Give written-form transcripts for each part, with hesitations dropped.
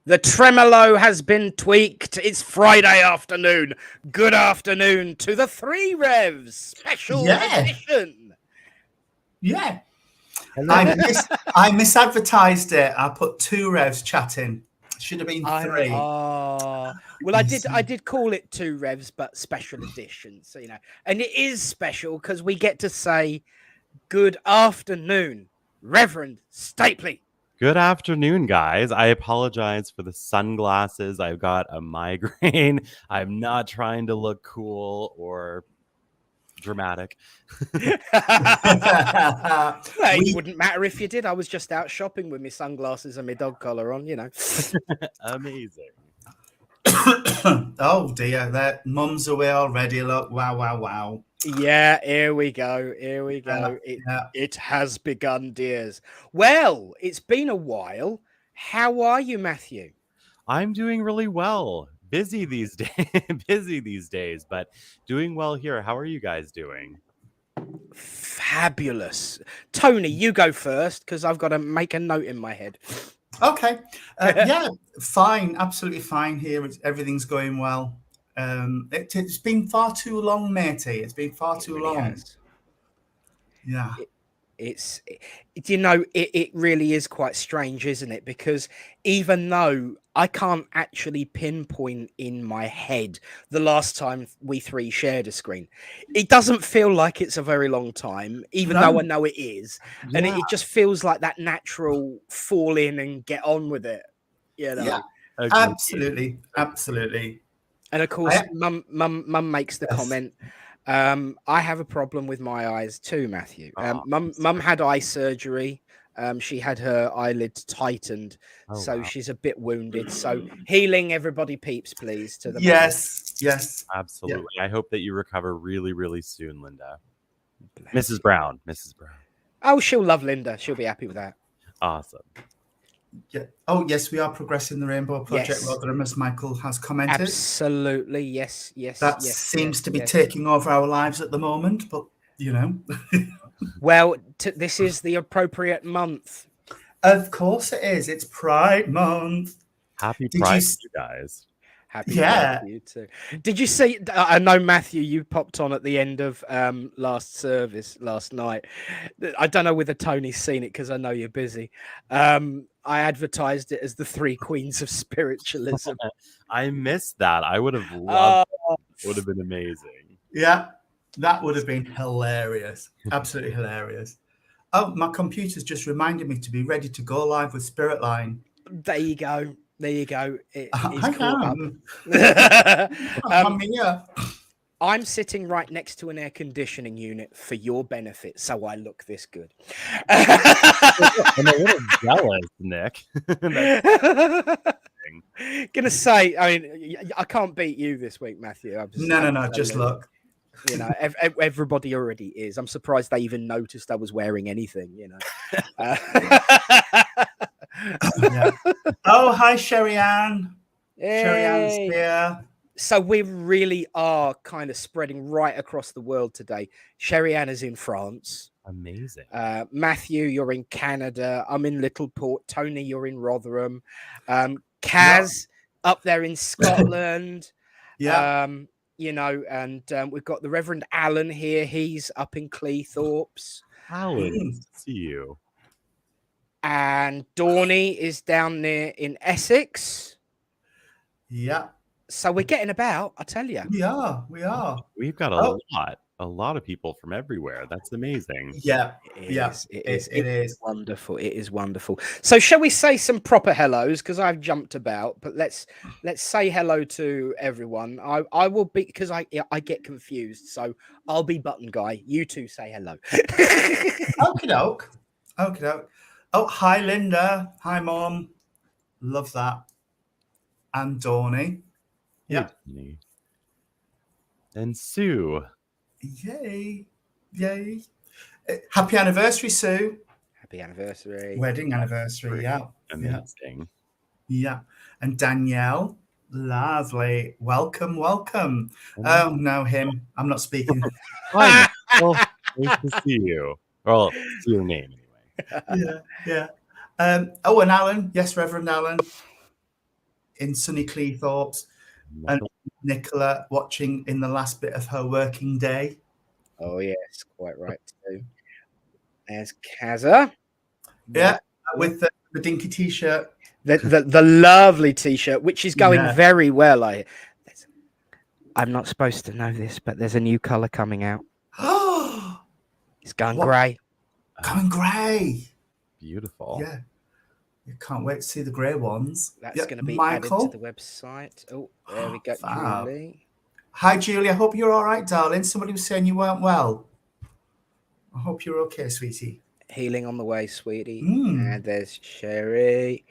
The tremolo has been tweaked. It's Friday afternoon. Good afternoon to the 3 Revs special edition. Yeah. I misadvertised it. I put 2 Revs chatting. Should have been 3. Well, I did call it 2 Revs, but special edition. So, and it is special because we get to say good afternoon, Reverend Stapley. Good afternoon, guys. I apologize for the sunglasses. I've got a migraine. I'm not trying to look cool or dramatic. It wouldn't matter if you did. I was just out shopping with my sunglasses and my dog collar on, Amazing. Oh dear, their mum's away already. Look, wow. Yeah, here we go. It has begun, dears. Well, it's been a while. How are you, Matthew? I'm doing really well. Busy these days, but doing well here. How are you guys doing? Fabulous. Tony, you go first because I've got to make a note in my head. Okay. Yeah, fine. Absolutely fine here. Everything's going well. It's been far too long, matey. It's been far too long. Has. Yeah. It really is quite strange, isn't it? Because even though I can't actually pinpoint in my head the last time we 3 shared a screen, it doesn't feel like it's a very long time, even though I know it is. Yeah. And it just feels like that natural fall in and get on with it. Yeah, absolutely. And of course, Mum makes the comment. I have a problem with my eyes too, Matthew. Mum had eye surgery. She had her eyelids tightened, she's a bit wounded. So healing, everybody peeps, please. To the yes, absolutely. Yeah. I hope that you recover really, really soon, Linda. Mrs. Brown. Oh, she'll love Linda. She'll be happy with that. Awesome. Yeah. Oh, yes, we are progressing the Rainbow Project, Rotherham, as Michael has commented. Absolutely, yes. That seems to be taking over our lives at the moment, but Well, this is the appropriate month. Of course it is. It's Pride Month. Happy Pride to you guys. Happy Pride to you too. Did you see? I know, Matthew, you popped on at the end of last service last night. I don't know whether Tony's seen it because I know you're busy. I advertised it as the 3 Queens of Spiritualism. I missed that. I would have loved it. It would have been amazing. Yeah, that would have been hilarious. Absolutely hilarious. Oh, my computer's just reminded me to be ready to go live with Spiritline. There you go. I'm here. I'm sitting right next to an air conditioning unit for your benefit, so I look this good. I'm a little jealous, Nick. Gonna say, I mean, I can't beat you this week, Matthew. No, just look. Everybody already is. I'm surprised they even noticed I was wearing anything, Yeah. Oh, hi, Sherry Ann. Hey. Sherry Ann's here. So we really are kind of spreading right across the world today. Sherry Ann is in France. Amazing. Matthew, you're in Canada. I'm in Littleport. Tony, you're in Rotherham. Kaz up there in Scotland. Yeah. And we've got the Reverend Alan here. He's up in Cleethorpes. Alan, nice to see you. And Dawny is down there in Essex. Yeah. So we're getting about, I tell you. We are. We've got a lot of people from everywhere. That's amazing. Yeah. It is wonderful. It is wonderful. So shall we say some proper hellos? Because I've jumped about, but let's say hello to everyone. I will be, because I get confused. So I'll be button guy. You two say hello. Okie doke. Oh, hi, Linda. Hi, Mom. Love that. And Dawny. Yeah. And Sue. Yay. Happy anniversary, Sue. Happy anniversary. Wedding anniversary. Yeah. Amazing. Yeah. And Danielle. Lovely. Welcome. Oh, no, him. I'm not speaking. Hi. Well, nice to see you. Well, see your name anyway. Yeah. And Alan. Yes, Reverend Alan. in sunny Cleethorpes, and Nicola watching in the last bit of her working day. Oh yes, quite right too. There's Kaza. Yeah, with the dinky t-shirt. The lovely t-shirt, which is going very well. I'm not supposed to know this, but there's a new colour coming out. It's going grey. Going grey. Beautiful. Yeah. You can't wait to see the grey ones. That's going to be added to the website. Oh, there we go. Julie. Hi, Julie. I hope you're all right, darling. Somebody was saying you weren't well. I hope you're okay, sweetie. Healing on the way, sweetie. And there's Sherry.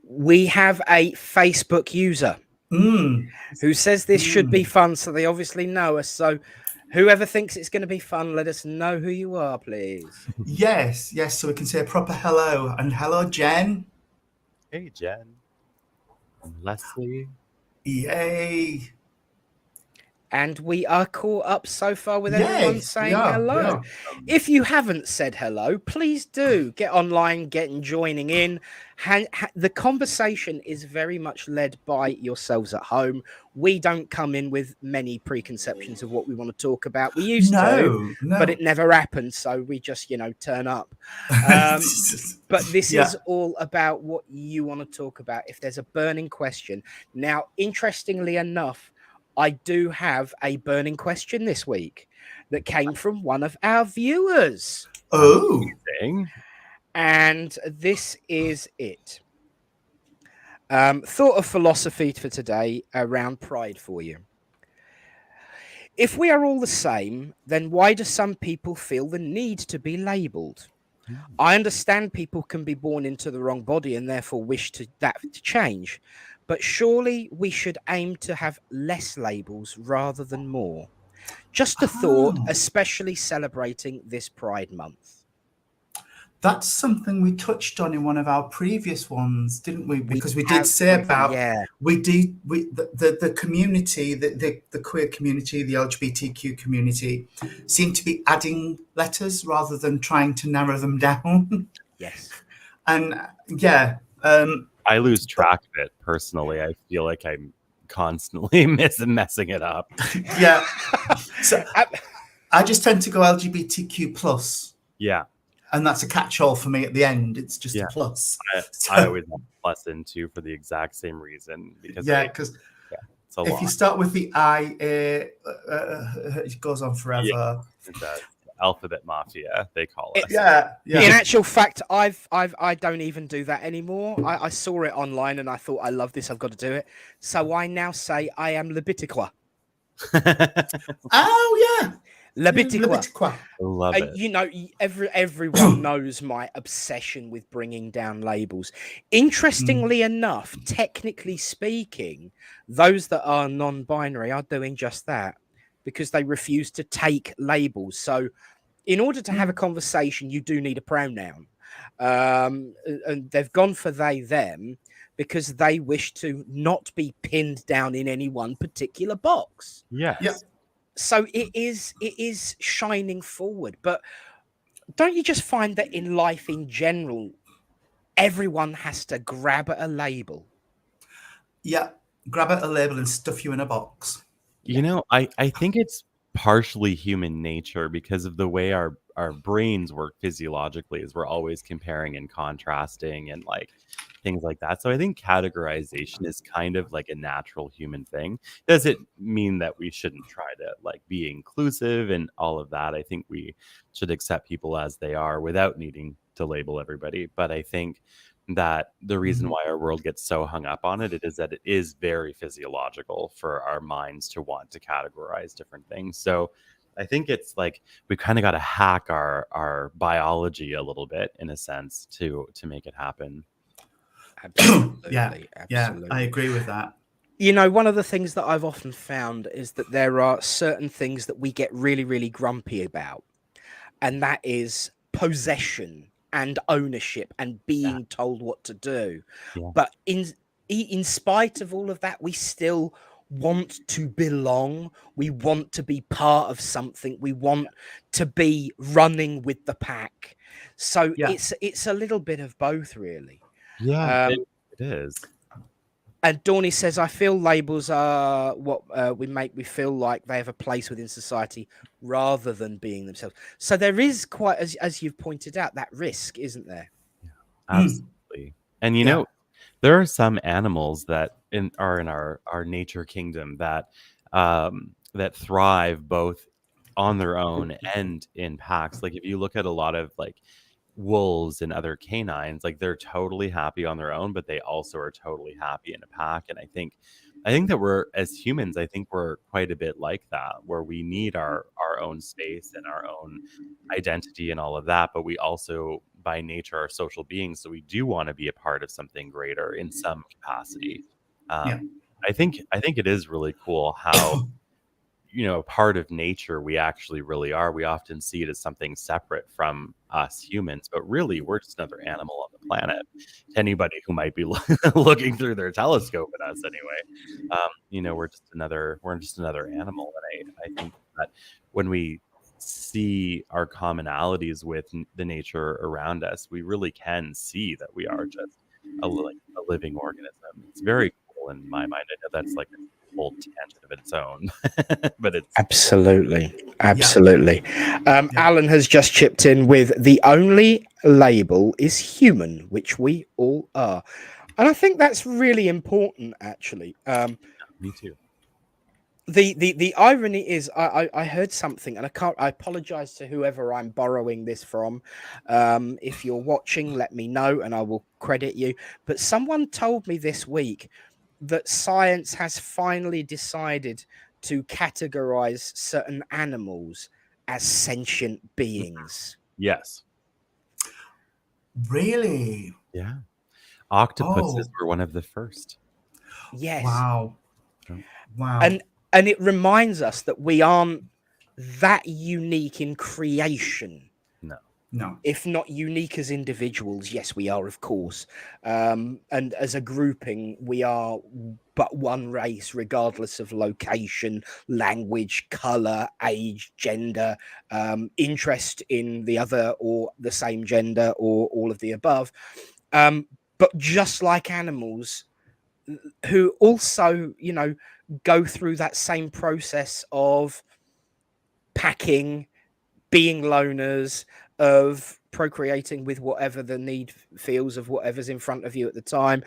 We have a Facebook user who says this should be fun, so they obviously know us. So whoever thinks it's going to be fun, let us know who you are, please. Yes, so we can say a proper hello. And hello, Jen. Hey, Jen. And Leslie. Yay. And we are caught up so far with everyone saying hello. If you haven't said hello, please do get online, joining in. The conversation is very much led by yourselves at home. We don't come in with many preconceptions of what we want to talk about. We used to, but it never happened. So we just, turn up. But this is all about what you want to talk about. If there's a burning question. Now, interestingly enough, I do have a burning question this week that came from one of our viewers. Oh. And this is it. Thought of philosophy for today around pride for you. If we are all the same, then why do some people feel the need to be labelled? I understand people can be born into the wrong body and therefore wish that to change. But surely we should aim to have less labels rather than more. Just a thought, especially celebrating this Pride Month. That's something we touched on in one of our previous ones, didn't we? Because we did say about the community, the queer community, the LGBTQ community, seem to be adding letters rather than trying to narrow them down. Yes. And I lose track of it personally. I feel like I'm constantly messing it up. Yeah. So I just tend to go LGBTQ plus. Yeah. And that's a catch-all for me at the end. It's just a plus. I always have a plus in too for the exact same reason. Because if you start with the I, it goes on forever. Yeah, alphabet mafia, they call it. Yeah. In actual fact, I don't even do that anymore. I saw it online and I thought, I love this, I've got to do it. So I now say I am Lebitiqua. Oh yeah. Lebitiqua. I love it. Everyone knows my obsession with bringing down labels. Interestingly enough, technically speaking, those that are non-binary are doing just that because they refuse to take labels. So in order to have a conversation, you do need a pronoun. And they've gone for they, them, because they wish to not be pinned down in any one particular box. Yes. Yeah. So it is shining forward. But don't you just find that in life in general, everyone has to grab at a label? Yeah, grab at a label and stuff you in a box. I think it's partially human nature because of the way our brains work physiologically, is we're always comparing and contrasting and like things like that. So I think categorization is kind of like a natural human thing. Does it mean that we shouldn't try to like be inclusive and all of that? I think we should accept people as they are without needing to label everybody. But I think that the reason why our world gets so hung up on it is that it is very physiological for our minds to want to categorize different things. So I think it's like we kind of got to hack our biology a little bit in a sense to make it happen. Absolutely. Yeah, I agree with that. One of the things that I've often found is that there are certain things that we get really, really grumpy about, and that is possession and ownership and being told what to do. Yeah. But in spite of all of that, we still want to belong. We want to be part of something. We want to be running with the pack. So it's a little bit of both, really. Yeah, it is. And Dawny says, I feel labels are what we make me feel like they have a place within society rather than being themselves. So there is quite, as you've pointed out, that risk, isn't there? Absolutely. And you know, there are some animals that are in our nature kingdom that that thrive both on their own and in packs. Like if you look at a lot of like wolves and other canines, like they're totally happy on their own, but they also are totally happy in a pack. And I think that we're, as humans, I think we're quite a bit like that, where we need our own space and our own identity and all of that, but we also by nature are social beings, so we do want to be a part of something greater in some capacity. I think it is really cool how part of nature we actually really are. We often see it as something separate from us humans, but really we're just another animal on the planet. To anybody who might be looking through their telescope at us anyway, we're just another animal. And I think that when we see our commonalities with the nature around us, we really can see that we are just a living organism. It's very cool in my mind. I know that's like a whole tangent of its own, but it's absolutely. Alan has just chipped in with the only label is human, which we all are, and I think that's really important, actually. Me too. The irony is, I heard something, and I apologize to whoever I'm borrowing this from. If you're watching, let me know and I will credit you. But someone told me this week that science has finally decided to categorize certain animals as sentient beings. Yes. Really? Yeah. Octopuses were one of the first. Yes. Wow. And it reminds us that we aren't that unique in creation. No. If not unique as individuals, yes, we are, of course. And as a grouping, we are but one race, regardless of location, language, color, age, gender, interest in the other or the same gender, or all of the above. But just like animals, who also, go through that same process of packing, being loners, of procreating with whatever the need feels of whatever's in front of you at the time,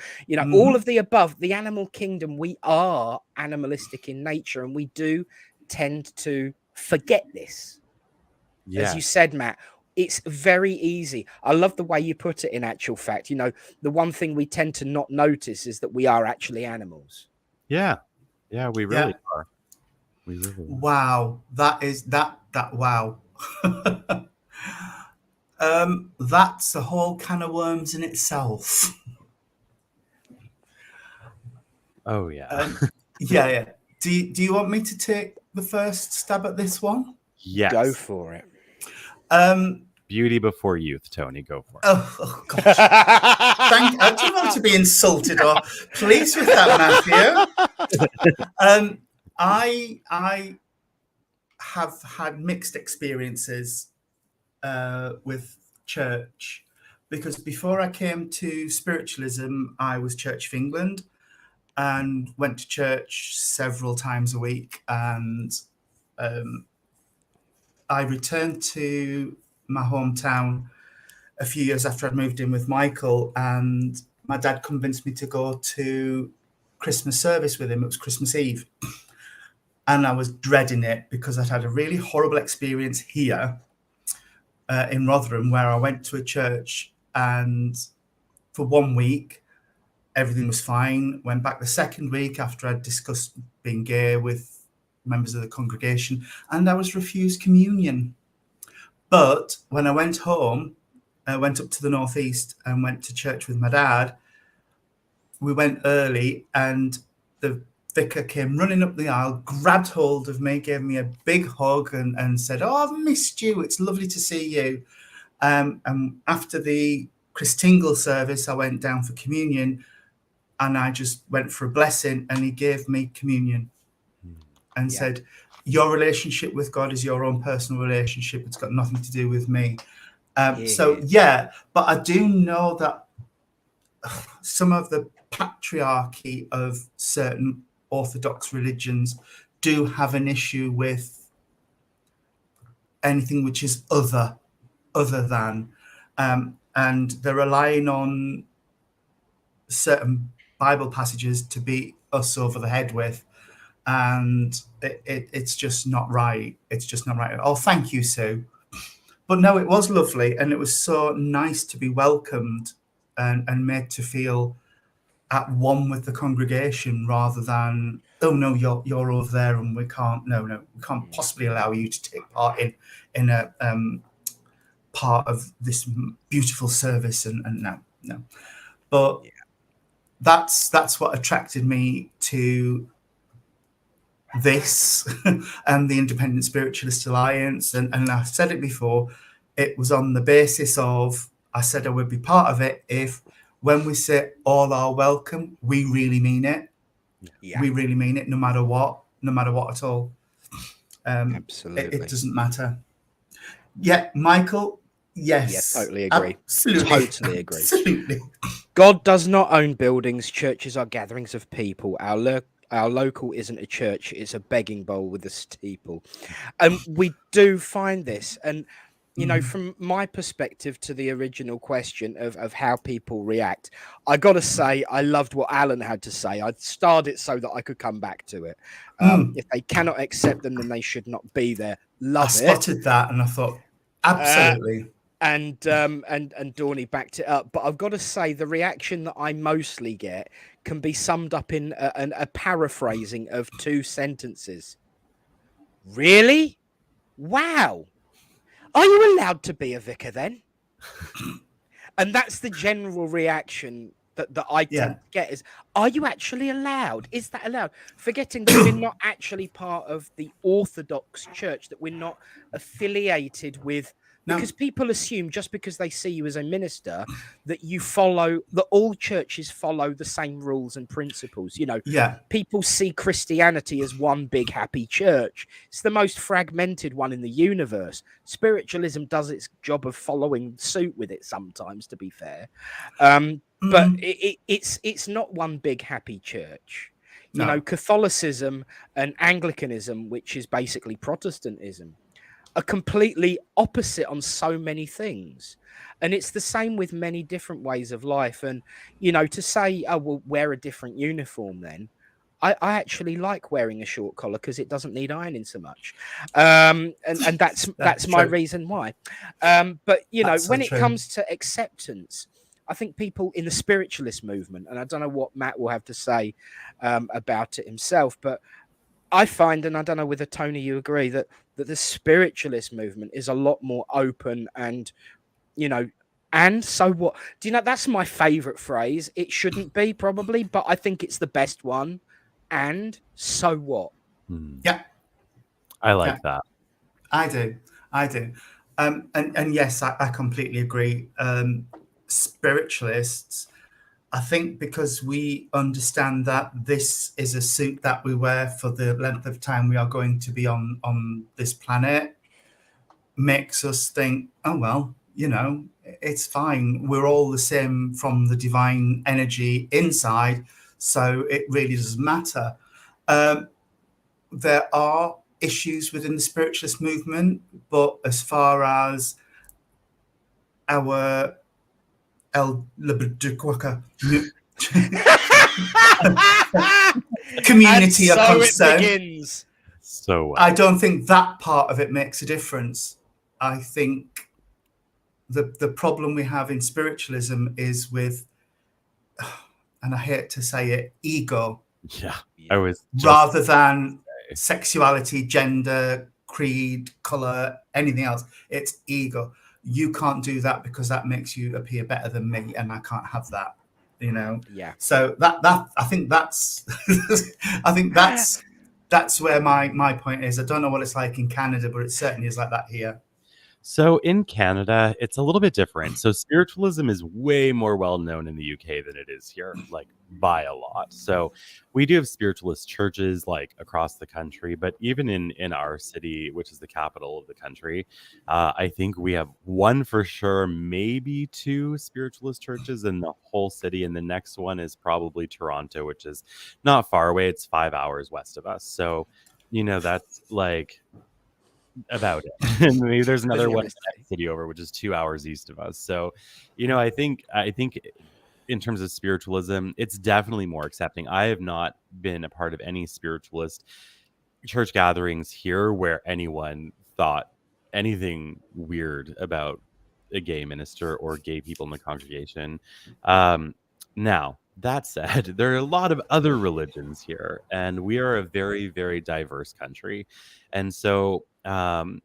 all of the above. The animal kingdom, we are animalistic in nature, and we do tend to forget this. As you said, Matt, it's very easy. I love the way you put it. In actual fact, the one thing we tend to not notice is that we are actually animals. Yeah, we really are. We really are. Wow, that wow. That's a whole can of worms in itself. Oh yeah. Yeah. Do you want me to take the first stab at this one? Yes. Go for it. Beauty before youth, Tony. Go for it. Oh gosh. I don't want to be insulted or pleased with that, Matthew. I have had mixed experiences with church, because before I came to Spiritualism, I was Church of England and went to church several times a week. And I returned to my hometown a few years after I'd moved in with Michael, and my dad convinced me to go to Christmas service with him. It was Christmas Eve. And I was dreading it because I'd had a really horrible experience here in Rotherham, where I went to a church, and for 1 week, everything was fine. Went back the second week after I'd discussed being gay with members of the congregation, and I was refused communion. But when I went home, I went up to the northeast and went to church with my dad. We went early, and the vicar came running up the aisle, grabbed hold of me, gave me a big hug, and said, "Oh, I've missed you. It's lovely to see you." And after the Christingle service, I went down for communion, and I just went for a blessing, and he gave me communion and said, "Your relationship with God is your own personal relationship. It's got nothing to do with me." But I do know that some of the patriarchy of certain Orthodox religions do have an issue with anything which is other than, and they're relying on certain Bible passages to beat us over the head with, and it's just not right. It's just not right. Oh, thank you, Sue. But no, it was lovely, and it was so nice to be welcomed and made to feel at one with the congregation, rather than, oh no, you're over there and we can't possibly allow you to take part in a part of this beautiful service, and no. But that's what attracted me to this and the Independent Spiritualist Alliance, and I said it before, it was on the basis of, I said I would be part of it if, when we say all are welcome, we really mean it. We really mean it, no matter what at all. Absolutely. It doesn't matter. Yeah, Michael, yes. Totally agree. Absolutely. Totally agree. Absolutely. God does not own buildings. Churches are gatherings of people. Our local isn't a church, it's a begging bowl with a steeple. And we do find this. And, you know, from my perspective to the original question of how people react, I got to say, I loved what Alan had to say. I starred it so that I could come back to it. If they cannot accept them, then they should not be there. I spotted that and I thought, absolutely. And Dawny backed it up. But I've got to say, the reaction that I mostly get can be summed up in a paraphrasing of 2 sentences. Really? Wow. Are you allowed to be a vicar then? And that's the general reaction that I tend to get is, are you actually allowed? Is that allowed? Forgetting that we're not actually part of the Orthodox Church, that we're not affiliated with. Because people assume just because they see you as a minister that you follow, that all churches follow the same rules and principles. You know, people see Christianity as one big happy church. It's the most fragmented one in the universe. Spiritualism does its job of following suit with it sometimes, to be fair. But it's not one big happy church. You know, Catholicism and Anglicanism, which is basically Protestantism, are completely opposite on so many things. And it's the same with many different ways of life. And, you know, to say, oh, well, wear a different uniform then, I actually like wearing a short collar because it doesn't need ironing so much. And that's my reason why. But, you know, when it comes to acceptance, I think people in the spiritualist movement, and I don't know what Matt will have to say about it himself, but I find, and I don't know whether Tony you agree, that the spiritualist movement is a lot more open and, you know, and so what? Do you know, that's my favorite phrase. It shouldn't be probably, but I think it's the best one. And so what? Yeah. I like that. I do. And yes, I completely agree. Spiritualists, I think because we understand that this is a suit that we wear for the length of time we are going to be on this planet, makes us think, oh, well, you know, it's fine. We're all the same from the divine energy inside, so it really doesn't matter. There are issues within the spiritualist movement, but as far as our community are concerned, I don't think that part of it makes a difference. I think the problem we have in spiritualism is with, and I hate to say it, ego. Rather than sexuality, gender, creed, color, anything else. It's ego. You can't do that because that makes you appear better than me, and I can't have that, you know. So that I think that's that's where my point is. I don't know what it's like in Canada, but it certainly is like that here. So in Canada, it's a little bit different. So spiritualism is way more well known in the UK than it is here. Like by a lot. So we do have spiritualist churches like across the country, but even in our city, which is the capital of the country, I think we have one for sure, maybe two spiritualist churches in the whole city, and the next one is probably Toronto, which is not far away. It's 5 hours west of us. So, that's like about it. And maybe there's another one in the city over, which is 2 hours east of us. So, I think in terms of spiritualism, it's definitely more accepting. I have not been a part of any spiritualist church gatherings here where anyone thought anything weird about a gay minister or gay people in the congregation. Now, that said, there are a lot of other religions here, and we are a very, very diverse country. And so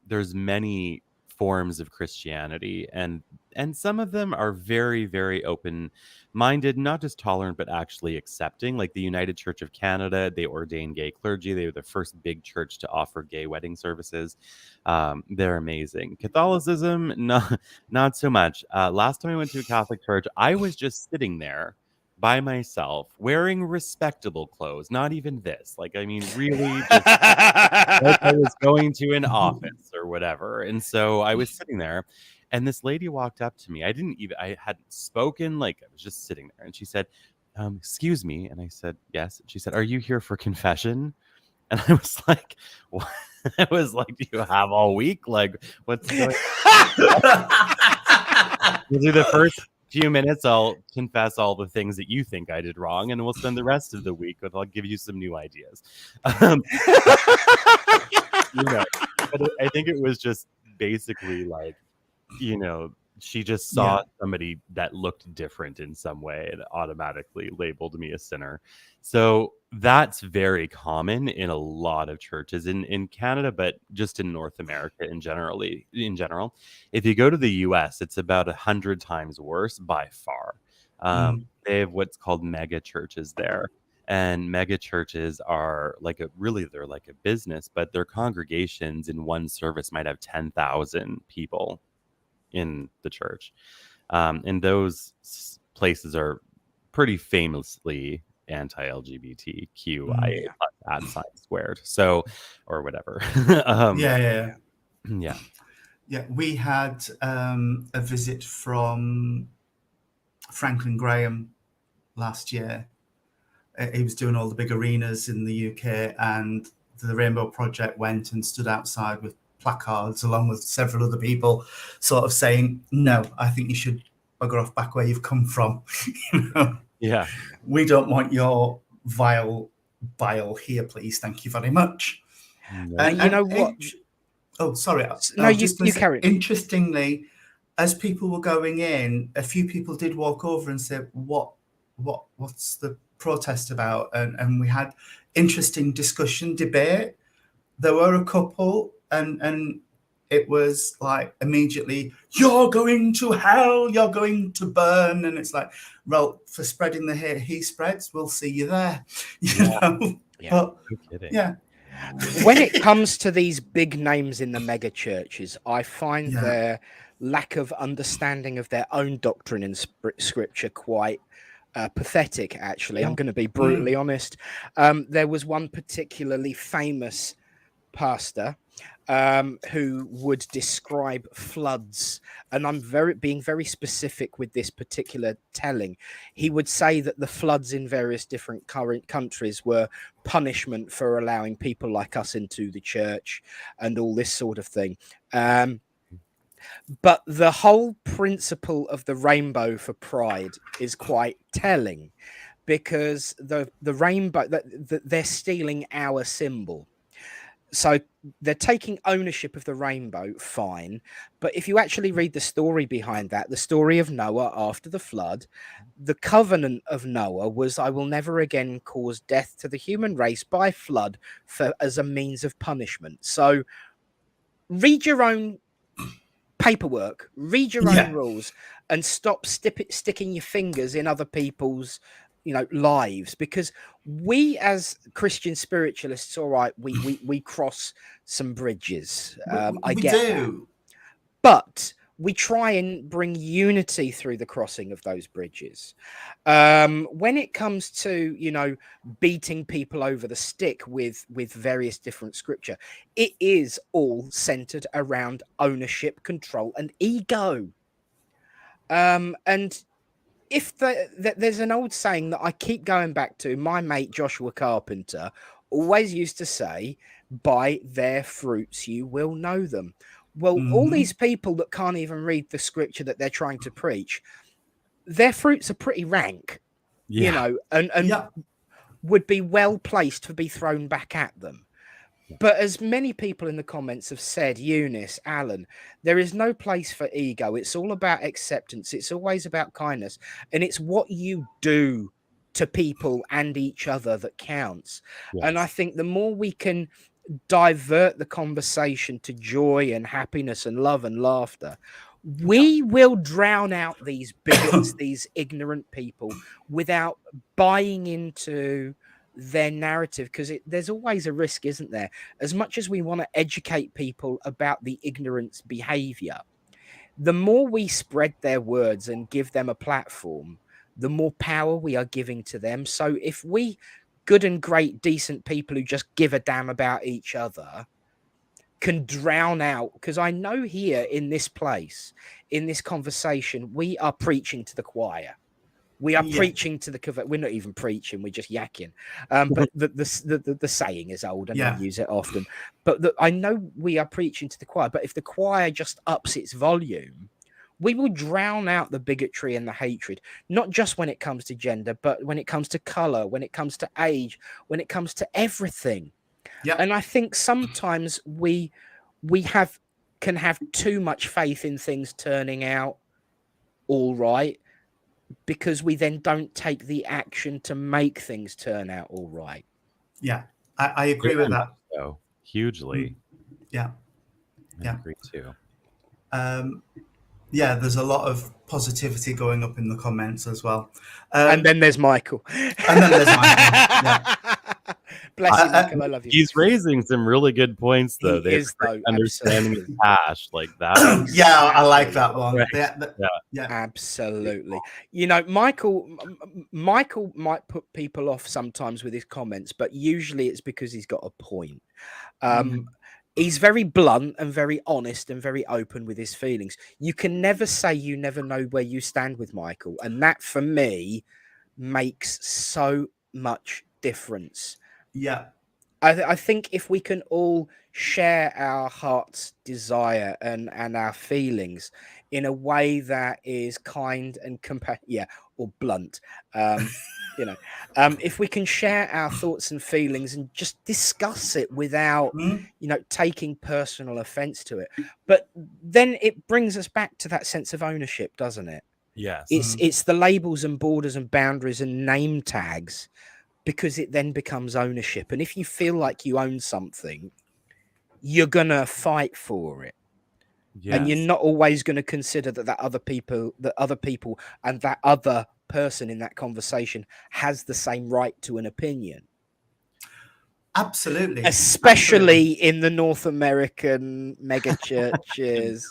there's many forms of Christianity, and some of them are very, very open-minded, not just tolerant, but actually accepting. Like the United Church of Canada, they ordain gay clergy. They were the first big church to offer gay wedding services. They're amazing. Catholicism, not so much. Last time I went to a Catholic church, I was just sitting there by myself, wearing respectable clothes, not even this. Like, I mean, really just like I was going to an office or whatever. And so I was sitting there, and this lady walked up to me. I hadn't spoken, like I was just sitting there. And she said, excuse me. And I said, yes. And she said, are you here for confession? And I was like, what? I was like, do you have all week? Like, what's going on? We'll do the first few minutes. I'll confess all the things that you think I did wrong, and we'll spend the rest of the week with I'll give you some new ideas. But I think it was just basically like, she just saw somebody that looked different in some way and automatically labeled me a sinner. So that's very common in a lot of churches in Canada, but just in North America in general. If you go to the US, it's about 100 times worse by far. They have what's called mega churches there. And mega churches are they're like a business, but their congregations in one service might have 10,000 people in the church. And those places are pretty famously anti-LGBTQIA at sign squared. So, or whatever. Yeah. We had a visit from Franklin Graham last year. He was doing all the big arenas in the UK, and the Rainbow Project went and stood outside with placards along with several other people sort of saying, no, I think you should bugger off back where you've come from. Yeah, we don't want your vile bile here, please. Thank you very much. And you know what? Sorry. No, you carry it. Interestingly, as people were going in, a few people did walk over and say, what's the protest about? And we had interesting discussion, debate. There were a couple, and it was like immediately, you're going to hell, you're going to burn. And it's like, well, for spreading the hate he spreads, we'll see you there. You know? Yeah. But, no kidding. Yeah. When it comes to these big names in the mega churches, I find their lack of understanding of their own doctrine in scripture quite pathetic, actually. I'm going to be brutally honest. There was one particularly famous pastor who would describe floods, and I'm being very specific with this particular telling. He would say that the floods in various different current countries were punishment for allowing people like us into the church and all this sort of thing. But the whole principle of the rainbow for pride is quite telling, because the rainbow, they're stealing our symbol. So they're taking ownership of the rainbow, fine. But if you actually read the story behind that, the story of Noah after the flood, the covenant of Noah was, I will never again cause death to the human race by flood as a means of punishment. So read your own paperwork, read your own rules, and stop sticking your fingers in other people's lives, because we as Christian spiritualists, all right, we cross some bridges. I get that. But we try and bring unity through the crossing of those bridges. When it comes to, you know, beating people over the stick with various different scripture, it is all centered around ownership, control, and ego. And if there's an old saying that I keep going back to, my mate Joshua Carpenter always used to say, by their fruits you will know them. Well, all these people that can't even read the scripture that they're trying to preach, their fruits are pretty rank, you know, and would be well placed to be thrown back at them. But as many people in the comments have said, Eunice, Alan, there is no place for ego. It's all about acceptance. It's always about kindness. And it's what you do to people and each other that counts. Yes. And I think the more we can divert the conversation to joy and happiness and love and laughter, we will drown out these bigots, these ignorant people, without buying into their narrative, because there's always a risk, isn't there? As much as we want to educate people about the ignorance behavior, the more we spread their words and give them a platform, the more power we are giving to them. So if we good and great decent people who just give a damn about each other can drown out, because I know here in this place, in this conversation, we are preaching to the choir. We are preaching to the. We're not even preaching. We're just yakking. But the saying is old, and I use it often. But I know we are preaching to the choir. But if the choir just ups its volume, we will drown out the bigotry and the hatred. Not just when it comes to gender, but when it comes to color, when it comes to age, when it comes to everything. Yeah. And I think sometimes we can have too much faith in things turning out all right, because we then don't take the action to make things turn out all right. Yeah, I agree with that. So hugely. Yeah. I agree too. Yeah, there's a lot of positivity going up in the comments as well. And then there's Michael. Yeah. Bless you, Michael. I love you. He's raising some really good points, though. He is, though. Understanding his hash like that. Yeah, I like that one. Right. Yeah, absolutely. You know, Michael might put people off sometimes with his comments, but usually it's because he's got a point. He's very blunt and very honest and very open with his feelings. You can never say you never know where you stand with Michael, and that for me makes so much difference. Yeah, I think if we can all share our heart's desire and our feelings in a way that is kind and or blunt, you know, if we can share our thoughts and feelings and just discuss it without, you know, taking personal offense to it. But then it brings us back to that sense of ownership, doesn't it? Yes. It's the labels and borders and boundaries and name tags, because it then becomes ownership. And if you feel like you own something, you're going to fight for it. Yes. And you're not always going to consider that other people and that other person in that conversation has the same right to an opinion. Absolutely. Especially in the North American mega churches.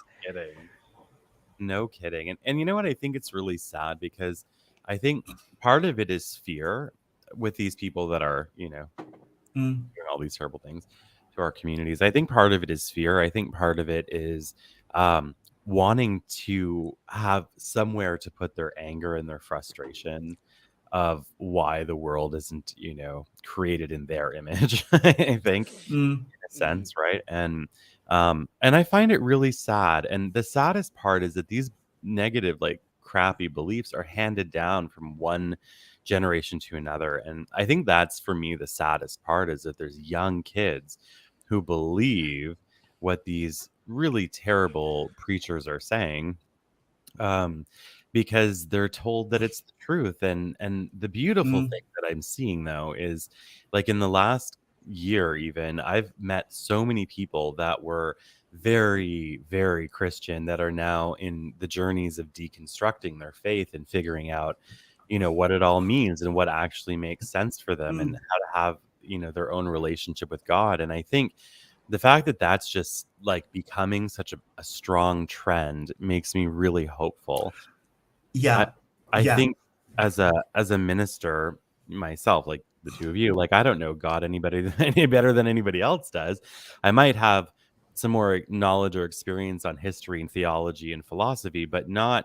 No kidding. And you know what? I think it's really sad, because I think part of it is fear with these people that are, you know, doing all these terrible things to our communities. I think part of it is fear. I think part of it is wanting to have somewhere to put their anger and their frustration of why the world isn't, you know, created in their image. I think in a sense, right? And I find it really sad. And the saddest part is that these negative, like crappy beliefs are handed down from one generation to another. And I think that's, for me, the saddest part, is that there's young kids who believe what these really terrible preachers are saying, because they're told that it's the truth. And the beautiful thing that I'm seeing, though, is like in the last year, even, I've met so many people that were very, very Christian that are now in the journeys of deconstructing their faith and figuring out, you know, what it all means and what actually makes sense for them and how to have, you know, their own relationship with God. And I think the fact that that's just like becoming such a strong trend makes me really hopeful. I think as a minister myself, like the two of you, like I don't know God any better than anybody else does. I might have some more knowledge or experience on history and theology and philosophy, but not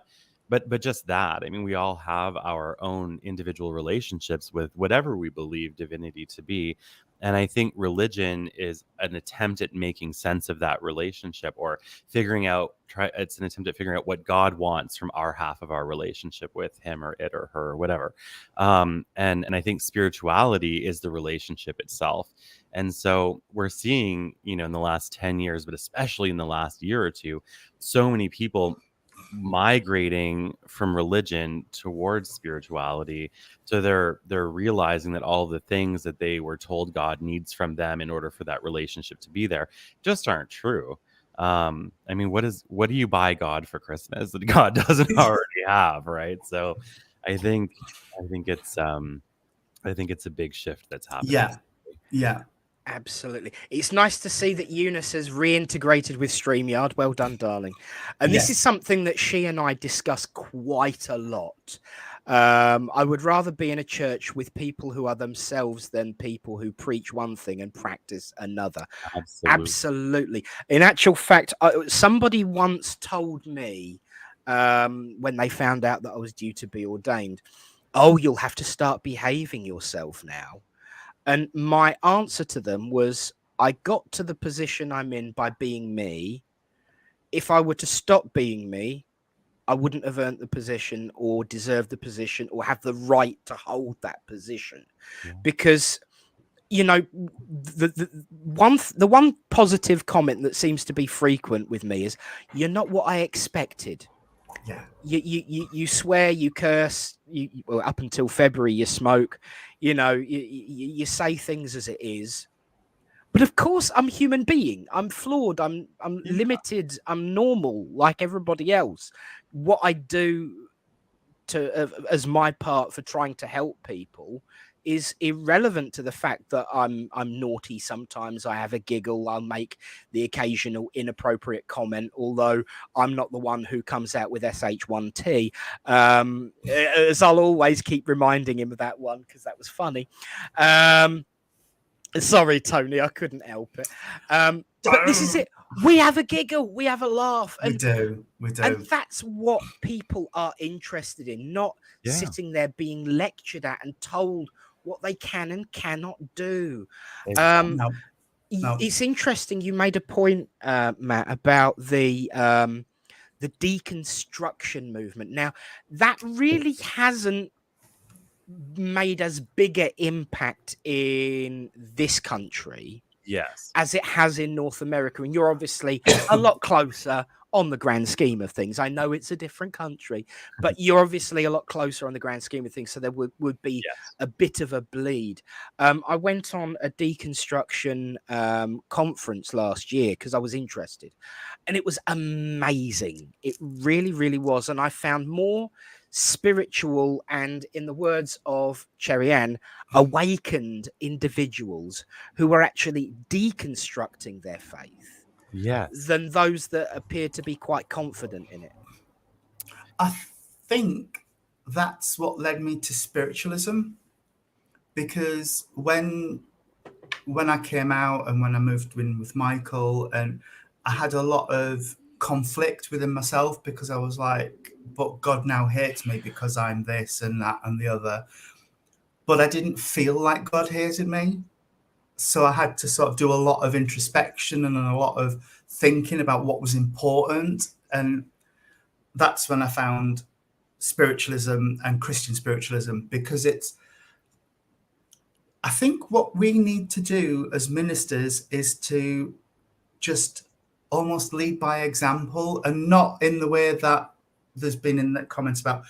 but just that. I mean, we all have our own individual relationships with whatever we believe divinity to be. And I think religion is an attempt at making sense of that relationship, or it's an attempt at figuring out what God wants from our half of our relationship with him or it or her or whatever. And I think spirituality is the relationship itself. And so we're seeing, in the last 10 years, but especially in the last year or two, so many people migrating from religion towards spirituality. So they're realizing that all the things that they were told God needs from them in order for that relationship to be there just aren't true. I mean, what do you buy God for Christmas that God doesn't already have, right? So I think it's a big shift that's happening. Yeah. Absolutely. It's nice to see that Eunice has reintegrated with StreamYard. Well done, darling. And this is something that she and I discuss quite a lot. I would rather be in a church with people who are themselves than people who preach one thing and practice another. Absolutely. In actual fact, somebody once told me when they found out that I was due to be ordained, "Oh, you'll have to start behaving yourself now." And my answer to them was, I got to the position I'm in by being me. If I were to stop being me, I wouldn't have earned the position or deserved the position or have the right to hold that position. Yeah. Because, the one positive comment that seems to be frequent with me is, "You're not what I expected." Yeah. You swear, you curse, well, up until February you smoke, you say things as it is. But of course, I'm a human being. I'm flawed. I'm limited. I'm normal like everybody else. What I do as my part for trying to help people is irrelevant to the fact that I'm naughty sometimes. I have a giggle. I'll make the occasional inappropriate comment, although I'm not the one who comes out with SH1T. As I'll always keep reminding him of that one because that was funny. Sorry, Tony, I couldn't help it. But this is it. We have a giggle. We have a laugh. And, we do. And that's what people are interested in, not sitting there being lectured at and told what they can and cannot do. No. It's interesting. You made a point, Matt, about the deconstruction movement. Now, that really hasn't made as bigger impact in this country as it has in North America. And you're obviously a lot closer on the grand scheme of things. I know it's a different country, but you're obviously a lot closer on the grand scheme of things. So there would be a bit of a bleed. I went on a deconstruction conference last year because I was interested, and it was amazing. It really, really was. And I found more spiritual and, in the words of Cherry Ann, awakened individuals who were actually deconstructing their faith than those that appear to be quite confident in it. I think that's what led me to spiritualism, because when I came out and when I moved in with Michael, and I had a lot of conflict within myself because I was like, but God now hates me because I'm this and that and the other. But I didn't feel like God hated me. So I had to sort of do a lot of introspection and a lot of thinking about what was important. And that's when I found spiritualism and Christian spiritualism, because I think what we need to do as ministers is to just almost lead by example, and not in the way that there's been in the comments about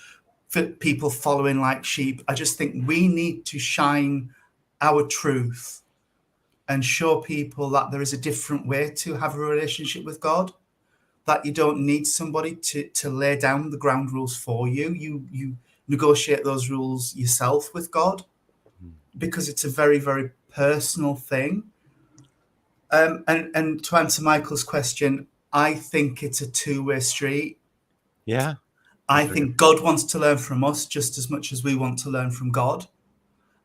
people following like sheep. I just think we need to shine our truth and show people that there is a different way to have a relationship with God, that you don't need somebody to lay down the ground rules for you. You negotiate those rules yourself with God, because it's a very, very personal thing. And to answer Michael's question, I think it's a two-way street. Yeah. I think God wants to learn from us just as much as we want to learn from God.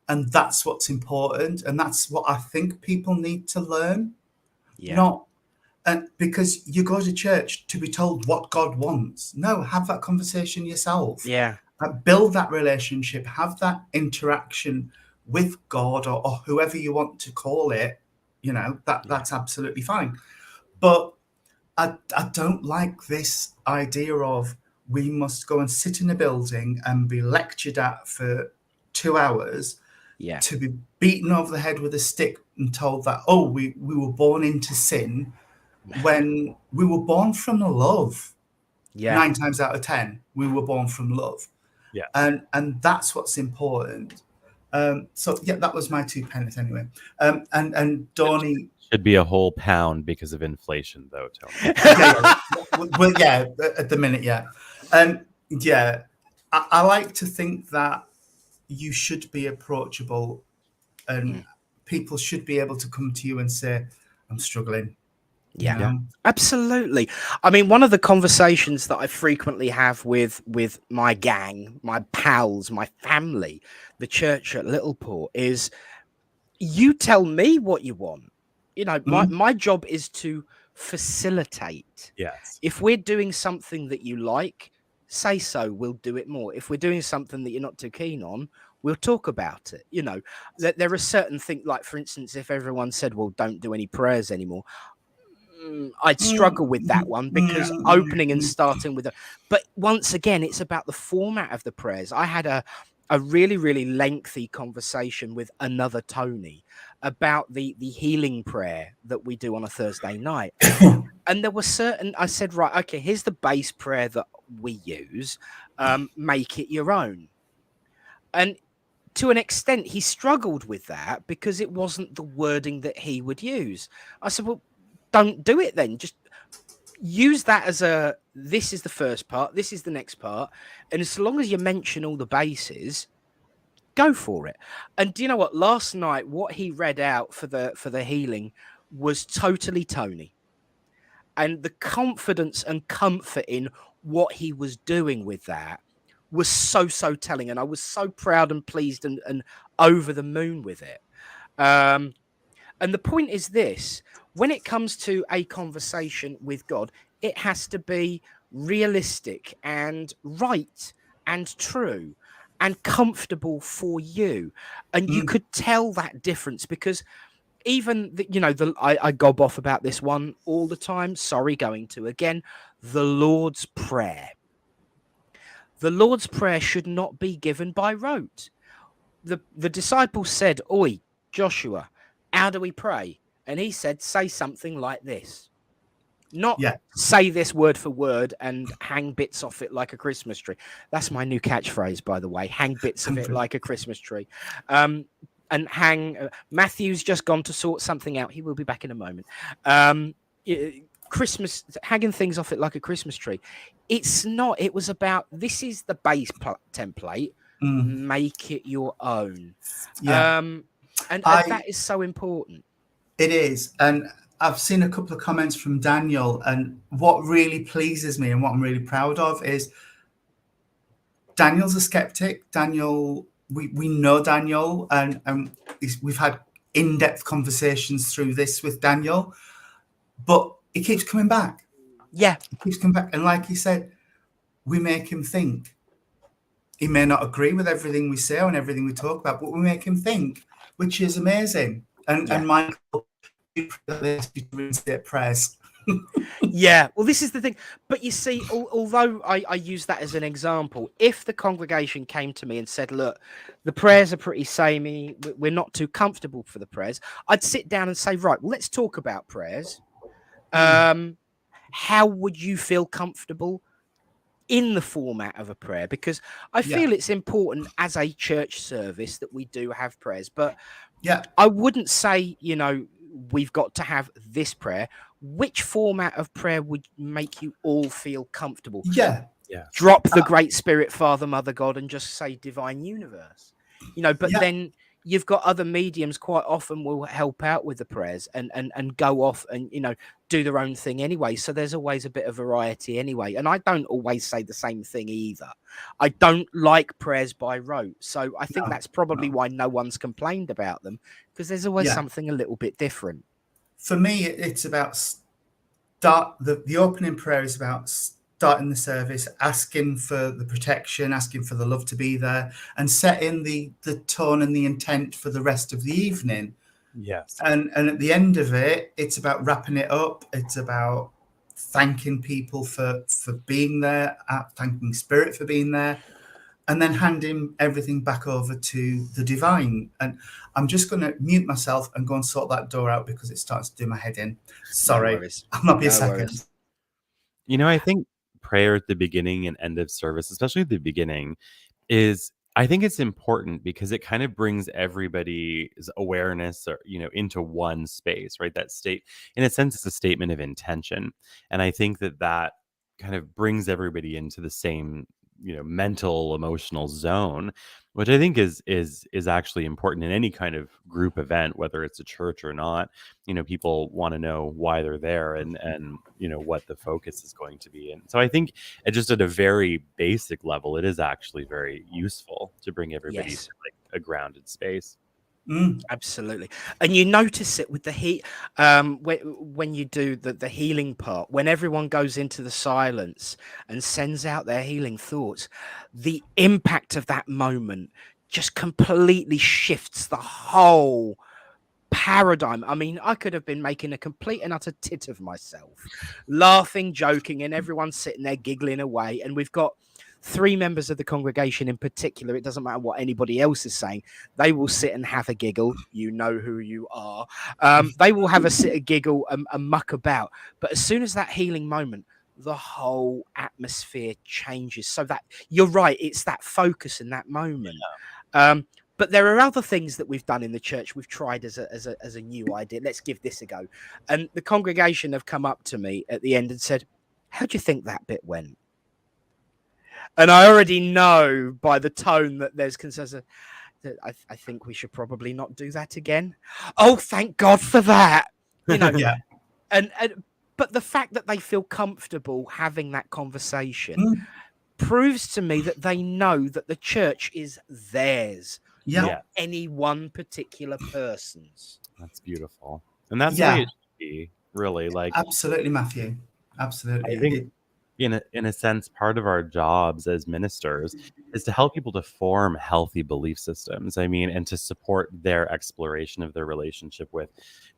And that's what's important. And that's what I think people need to learn. Yeah. Because you go to church to be told what God wants. No, have that conversation yourself. Yeah. Build that relationship, have that interaction with God or whoever you want to call it. That's absolutely fine. But I don't like this idea of we must go and sit in a building and be lectured at for 2 hours to be beaten over the head with a stick and told that, we were born into sin when we were born from love. 9 times out of 10, we were born from love. Yeah. And that's what's important. That was my 2 pence anyway. And Donnie... Should be a whole pound because of inflation, though, Tony. Well, at the minute, yeah. I like to think that you should be approachable and people should be able to come to you and say, I'm struggling. Yeah, absolutely. I mean, one of the conversations that I frequently have with my gang, my pals, my family, the church at Littleport is, you tell me what you want. My job is to facilitate. Yes. If we're doing something that you like, say so, we'll do it more. If we're doing something that you're not too keen on, we'll talk about it. There are certain things, like, for instance, if everyone said, well, don't do any prayers anymore, I'd struggle with that one, because opening and starting with but once again, it's about the format of the prayers. I had a really, really lengthy conversation with another Tony about the healing prayer that we do on a Thursday night. And there were I said, right, okay, here's the base prayer that we use. Make it your own. And to an extent, he struggled with that because it wasn't the wording that he would use. I said, well, don't do it then. Just use that as this is the first part, this is the next part. And as long as you mention all the bases, go for it. And do you know what? Last night, what he read out for the healing was totally Tony. And the confidence and comfort in what he was doing with that was so telling. And I was so proud and pleased and over the moon with it. And the point is this: when it comes to a conversation with God, it has to be realistic and right and true and comfortable for you. And you could tell that difference, because even, I gob off about this one all the time. Sorry, going to again, the Lord's Prayer. The Lord's Prayer should not be given by rote. The disciples said, "Oi, Joshua, how do we pray?" And he said, say something like this. Not say this word for word and hang bits off it like a Christmas tree. That's my new catchphrase, by the way. Hang bits of it like a Christmas tree. And hang... Matthew's just gone to sort something out. He will be back in a moment. Christmas... Hanging things off it like a Christmas tree. It's not. It was about, this is the base template. Make it your own. Yeah. And that is so important. It is. And I've seen a couple of comments from Daniel, and what really pleases me and what I'm really proud of is Daniel's a skeptic. Daniel, we know Daniel, and we've had in-depth conversations through this with Daniel, but he keeps coming back. Yeah. He keeps coming back. And like he said, we make him think. He may not agree with everything we say and everything we talk about, but we make him think, which is amazing. And Michael, prayers. Yeah, well, this is the thing. But you see, although I use that as an example, if the congregation came to me and said, look, the prayers are pretty samey, we're not too comfortable for the prayers, I'd sit down and say, right, well, let's talk about prayers. How would you feel comfortable in the format of a prayer? Because I feel it's important as a church service that we do have prayers, but I wouldn't say, we've got to have this prayer. Which format of prayer would make you all feel comfortable? Drop the Great Spirit, Father, Mother, God, and just say Divine Universe. But then you've got other mediums quite often will help out with the prayers and go off and, you know, do their own thing anyway. So there's always a bit of variety anyway. And I don't always say the same thing either. I don't like prayers by rote. So I think that's probably why no one's complained about them, because there's always something a little bit different. For me, it's about the opening prayer is about starting the service, asking for the protection, asking for the love to be there, and setting the tone and the intent for the rest of the evening. Yes. And at the end of it, it's about wrapping it up. It's about thanking people for being there, thanking Spirit for being there, and then handing everything back over to the divine. And I'm just going to mute myself and go and sort that door out because it starts to do my head in. Sorry, I'll not be a second. You know, I think prayer at the beginning and end of service, especially at the beginning, I think it's important because it kind of brings everybody's awareness, or, you know, into one space, right? That state, in a sense, it's a statement of intention. And I think that kind of brings everybody into the same, you know, mental, emotional zone, which I think is actually important in any kind of group event, whether it's a church or not. You know, people want to know why they're there and you know what the focus is going to be. And so I think just at a very basic level, it is actually very useful to bring everybody to like a grounded space. Absolutely. And you notice it with the heat when you do the healing part, when everyone goes into the silence and sends out their healing thoughts, the impact of that moment just completely shifts the whole paradigm. I mean, I could have been making a complete and utter tit of myself, laughing, joking, and everyone's sitting there giggling away. And we've got 3 members of the congregation in particular. It doesn't matter what anybody else is saying. They will sit and have a giggle. You know who you are. They will have a giggle and muck about. But as soon as that healing moment, the whole atmosphere changes. So that you're right. It's that focus in that moment. But there are other things that we've done in the church. We've tried as a new idea. Let's give this a go. And the congregation have come up to me at the end and said, "How do you think that bit went?" And I already know by the tone that there's consensus that I think we should probably not do that again. Oh, thank God for that. You know, but the fact that they feel comfortable having that conversation proves to me that they know that the church is theirs, not any one particular person's. That's beautiful. And that's the way it should be, really. Like, absolutely, Matthew. Absolutely. I think in a sense, part of our jobs as ministers is to help people to form healthy belief systems. I mean, and to support their exploration of their relationship with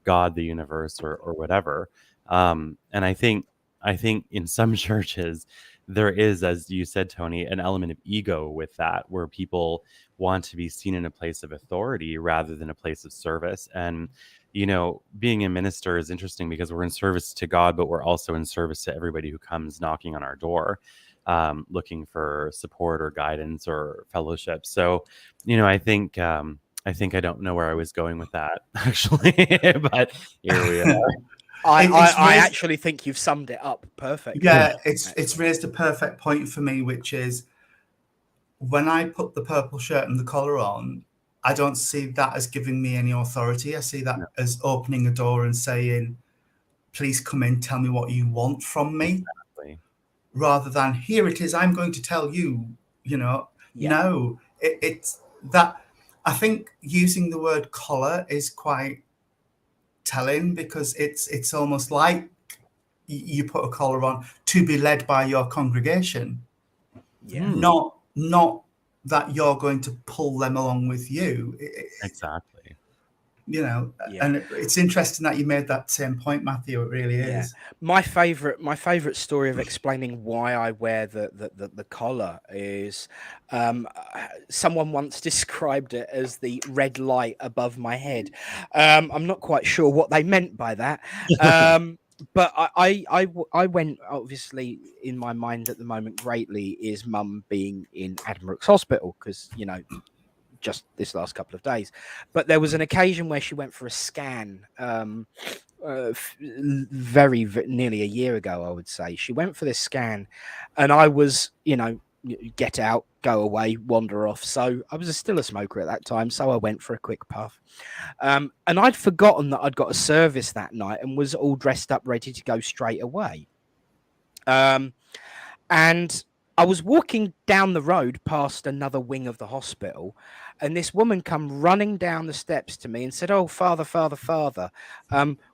God, the universe, or whatever. And I think in some churches there is, as you said, Tony, an element of ego with that, where people want to be seen in a place of authority rather than a place of service. And you know, being a minister is interesting because we're in service to God, but we're also in service to everybody who comes knocking on our door, looking for support or guidance or fellowship. So, you know, I think I don't know where I was going with that, actually, but here we are. I actually think you've summed it up perfectly. Yeah, it's raised a perfect point for me, which is when I put the purple shirt and the collar on, I don't see that as giving me any authority. I see that as opening a door and saying, please come in, tell me what you want from me. Exactly. Rather than, here it is, I'm going to tell you, you know. No, it's that. I think using the word collar is quite telling, because it's almost like you put a collar on to be led by your congregation. Not that you're going to pull them along with you. Exactly. You know, and it's interesting that you made that same point, Matthew. It really is. My favorite story of explaining why I wear the collar is someone once described it as the red light above my head. I'm not quite sure what they meant by that. But I went, obviously, in my mind at the moment greatly is Mum being in Addenbrooke's Hospital, because, you know, just this last couple of days. But there was an occasion where she went for a scan nearly a year ago, I would say. She went for this scan, and I was, you know, get out, go away, wander off. So I was still a smoker at that time, so I went for a quick puff. And I'd forgotten that I'd got a service that night and was all dressed up, ready to go straight away. And I was walking down the road past another wing of the hospital, and this woman come running down the steps to me and said, "Oh, Father,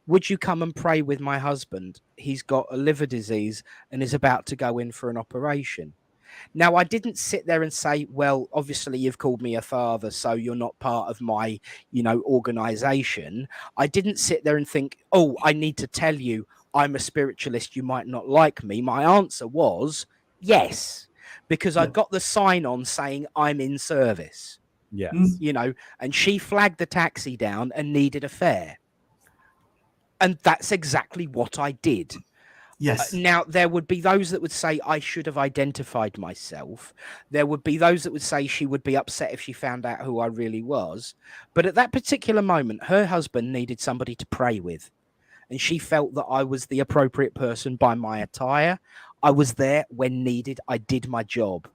would you come and pray with my husband? He's got a liver disease and is about to go in for an operation." Now, I didn't sit there and say, well, obviously you've called me a father, so you're not part of my, organization. I didn't sit there and think, oh, I need to tell you I'm a spiritualist. You might not like me. My answer was yes, because I got the sign on saying I'm in service. Yes. And she flagged the taxi down and needed a fare. And that's exactly what I did. Yes. Now, there would be those that would say I should have identified myself. There would be those that would say she would be upset if she found out who I really was. But at that particular moment, her husband needed somebody to pray with. And she felt that I was the appropriate person by my attire. I was there when needed. I did my job.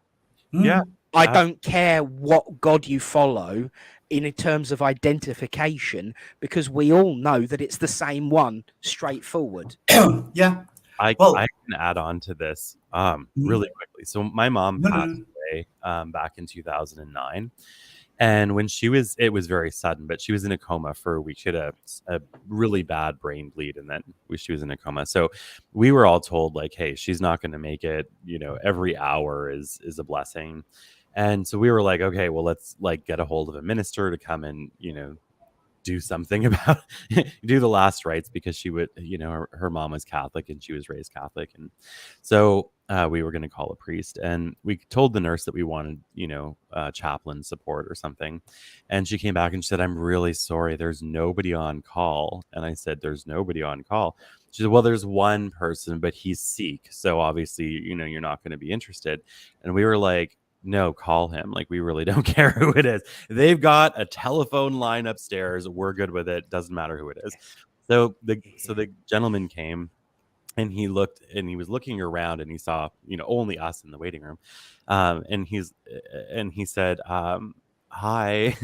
Yeah. I don't care what God you follow in terms of identification, because we all know that it's the same one, straightforward. Yeah. I can add on to this really quickly. So my mom passed away back in 2009. And when it was very sudden, but she was in a coma for a week. She had a really bad brain bleed, and then she was in a coma. So we were all told, like, hey, she's not going to make it. Every hour is a blessing. And so we were like, okay, well, let's get a hold of a minister to come and, do something about do the last rites, because she would, her mom was Catholic and she was raised Catholic. And so we were going to call a priest, and we told the nurse that we wanted, chaplain support or something. And she came back and she said, "I'm really sorry, there's nobody on call." And I said, "There's nobody on call?" She said, "Well, there's one person, but he's Sikh. So obviously, you're not going to be interested." And we were like, "No, call him. Like, we really don't care who it is. They've got a telephone line upstairs. We're good with it. Doesn't matter who it is." So the gentleman came, and he looked, and he was looking around, and he saw, only us in the waiting room. And he said, "Hi."